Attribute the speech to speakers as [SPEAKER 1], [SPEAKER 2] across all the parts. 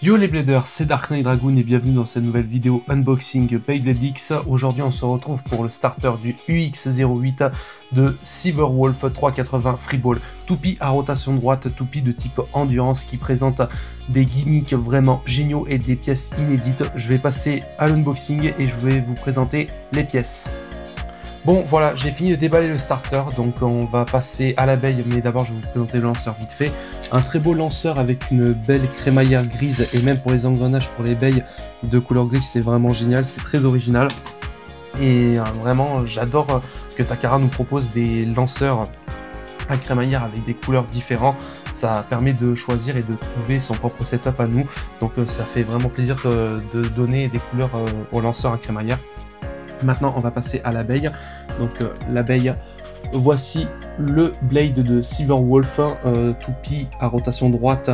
[SPEAKER 1] Yo les Bladers, c'est Dark Knight Dragoon et bienvenue dans cette nouvelle vidéo unboxing Beyblade X. Aujourd'hui on se retrouve pour le starter du UX08 de Silverwolf 380 Freeball. Toupie à rotation droite, toupie de type endurance qui présente des gimmicks vraiment géniaux et des pièces inédites. Je vais passer à l'unboxing et je vais vous présenter les pièces. Bon voilà, j'ai fini de déballer le starter, donc on va passer à l'abeille, mais d'abord je vais vous présenter le lanceur vite fait. Un très beau lanceur avec une belle crémaillère grise, et même pour les engrenages, pour les baies de couleur grise, c'est vraiment génial, c'est très original. Et vraiment, j'adore que Takara nous propose des lanceurs à crémaillère avec des couleurs différentes. Ça permet de choisir et de trouver son propre setup à nous, donc ça fait vraiment plaisir de donner des couleurs aux lanceurs à crémaillère. Maintenant on va passer à l'abeille, donc l'abeille, voici le blade de Silverwolf, toupie à rotation droite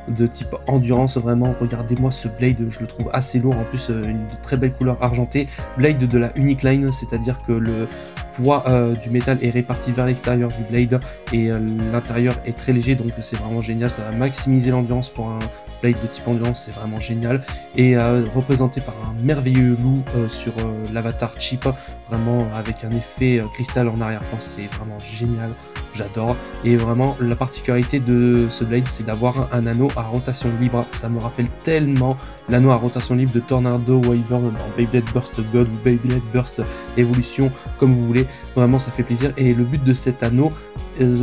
[SPEAKER 1] de type endurance. Vraiment regardez-moi ce blade, je le trouve assez lourd, en plus une très belle couleur argentée, blade de la Unique Line, c'est à dire que le poids du métal est réparti vers l'extérieur du blade et l'intérieur est très léger, donc c'est vraiment génial, ça va maximiser l'endurance pour un blade de type endurance, c'est vraiment génial, et représenté par un merveilleux loup sur l'avatar chip, vraiment avec un effet cristal en arrière-plan, c'est vraiment génial, j'adore. Et vraiment la particularité de ce blade, c'est d'avoir un anneau à rotation libre, ça me rappelle tellement l'anneau à rotation libre de Tornado Wyvern dans Beyblade Burst God ou Beyblade Burst Evolution, comme vous voulez, vraiment ça fait plaisir. Et le but de cet anneau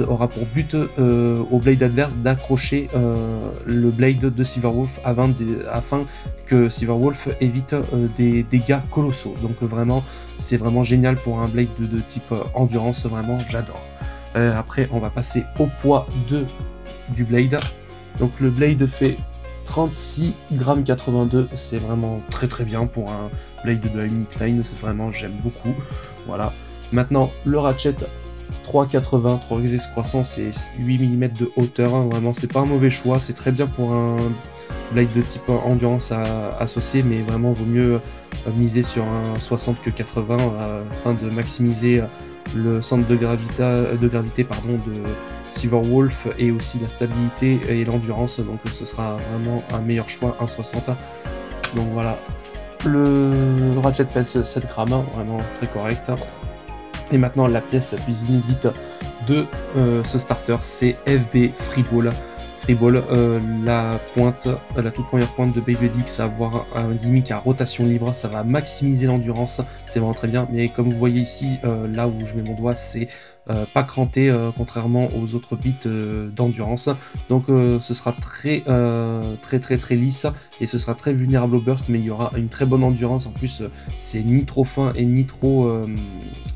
[SPEAKER 1] aura pour but au blade adverse d'accrocher le blade de Silverwolf afin que Silverwolf évite des dégâts colossaux. Donc vraiment c'est vraiment génial pour un blade de type endurance, vraiment j'adore. Après on va passer au poids du blade. Donc le blade fait 36,82 g, c'est vraiment très bien pour un blade de la Unique Line, c'est vraiment, j'aime beaucoup. Voilà, maintenant le ratchet 3,80, 3 axes croissant, c'est 8 mm de hauteur, hein. Vraiment c'est pas un mauvais choix, c'est très bien pour un blade de type endurance associé, mais vraiment vaut mieux miser sur un 60 que 80 afin de maximiser le centre de gravité de Silverwolf et aussi la stabilité et l'endurance, donc ce sera vraiment un meilleur choix, un 60. Donc voilà, le ratchet pèse 7 grammes, hein, vraiment très correct. Et maintenant la pièce la plus inédite de ce starter, c'est FB Freeball. Freeball, la toute première pointe de Beyblade X à avoir un gimmick à rotation libre, ça va maximiser l'endurance, c'est vraiment très bien. Mais comme vous voyez ici, là où je mets mon doigt, c'est pas cranté, contrairement aux autres bits d'endurance. Donc ce sera très lisse et ce sera très vulnérable au burst, mais il y aura une très bonne endurance. En plus c'est ni trop fin et ni trop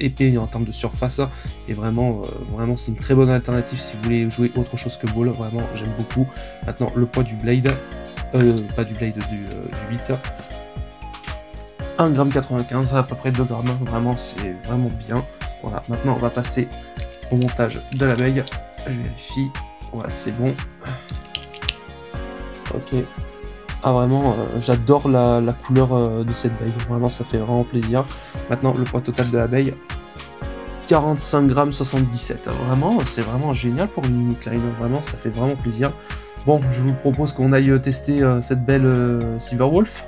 [SPEAKER 1] épais en termes de surface, et vraiment c'est une très bonne alternative si vous voulez jouer autre chose que ball. Vraiment j'aime beaucoup. Maintenant le poids du blade, pas du blade, du 8, 1,95 g, à peu près 2 grammes, vraiment c'est vraiment bien. Voilà, maintenant on va passer au montage de l'abeille. Je vérifie, voilà c'est bon. Ok. Ah vraiment, j'adore la couleur de cette baille, vraiment ça fait vraiment plaisir. Maintenant le poids total de l'abeille, 45,77 g. Vraiment, c'est vraiment génial pour une Unique Line, vraiment ça fait vraiment plaisir. Bon, je vous propose qu'on aille tester cette belle Silverwolf.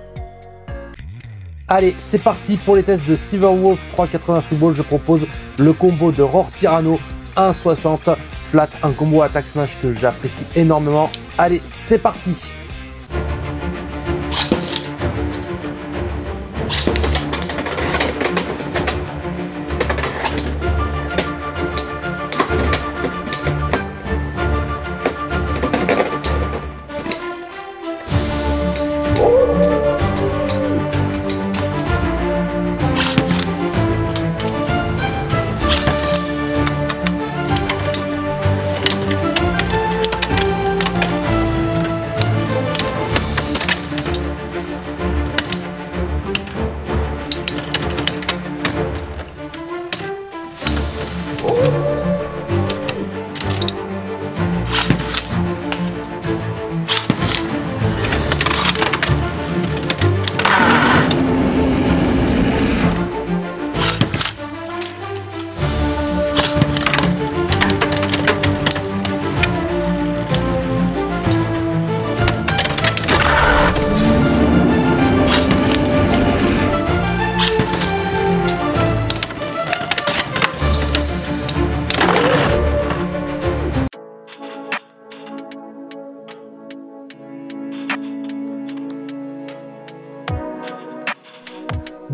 [SPEAKER 1] Allez, c'est parti pour les tests de Silverwolf 380 Freeball. Je propose le combo de Roar Tyranno 1,60 flat, un combo attaque smash que j'apprécie énormément. Allez, c'est parti.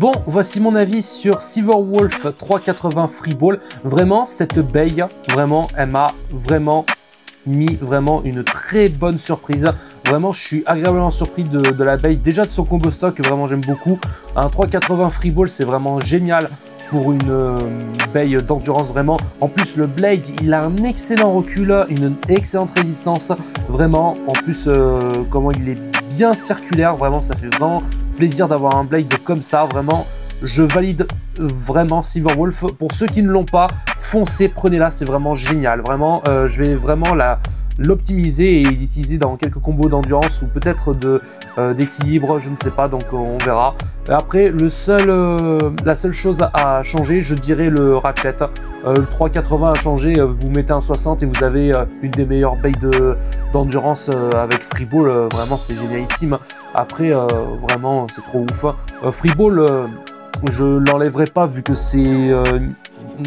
[SPEAKER 1] Bon, voici mon avis sur Silverwolf 380 Freeball. Vraiment, cette baille, vraiment, elle m'a vraiment mis une très bonne surprise. Vraiment, je suis agréablement surpris de la baille. Déjà de son combo stock, vraiment j'aime beaucoup. Un 380 Freeball, c'est vraiment génial pour une baille d'endurance vraiment. En plus, le blade, il a un excellent recul, une excellente résistance. Vraiment, en plus, comment il est bien circulaire. Vraiment, ça fait vraiment plaisir d'avoir un blade comme ça. Vraiment, je valide vraiment Silverwolf. Pour ceux qui ne l'ont pas, foncez, prenez-la, c'est vraiment génial. Vraiment, je vais vraiment l'optimiser et l'utiliser dans quelques combos d'endurance ou peut-être d'équilibre, je ne sais pas, donc on verra. Après, la seule chose à changer, je dirais le ratchet. Le 380 a changé, vous mettez un 60 et vous avez une des meilleures bailles d'endurance avec Freeball. Vraiment, c'est génialissime. Après, vraiment, c'est trop ouf. Freeball, je l'enlèverai pas vu que c'est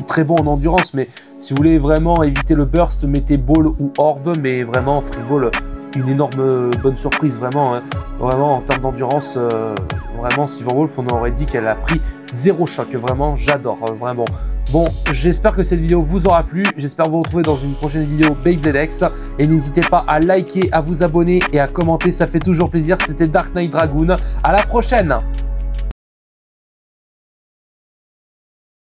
[SPEAKER 1] très bon en endurance, mais si vous voulez vraiment éviter le burst, mettez Ball ou Orb, mais vraiment Freeball, une énorme bonne surprise, vraiment, hein. Vraiment en termes d'endurance, vraiment Silverwolf, on aurait dit qu'elle a pris 0 choc, vraiment, j'adore, vraiment. Bon, j'espère que cette vidéo vous aura plu, j'espère vous retrouver dans une prochaine vidéo Beyblade X, et n'hésitez pas à liker, à vous abonner et à commenter, ça fait toujours plaisir. C'était Dark Knight Dragoon, à la prochaine.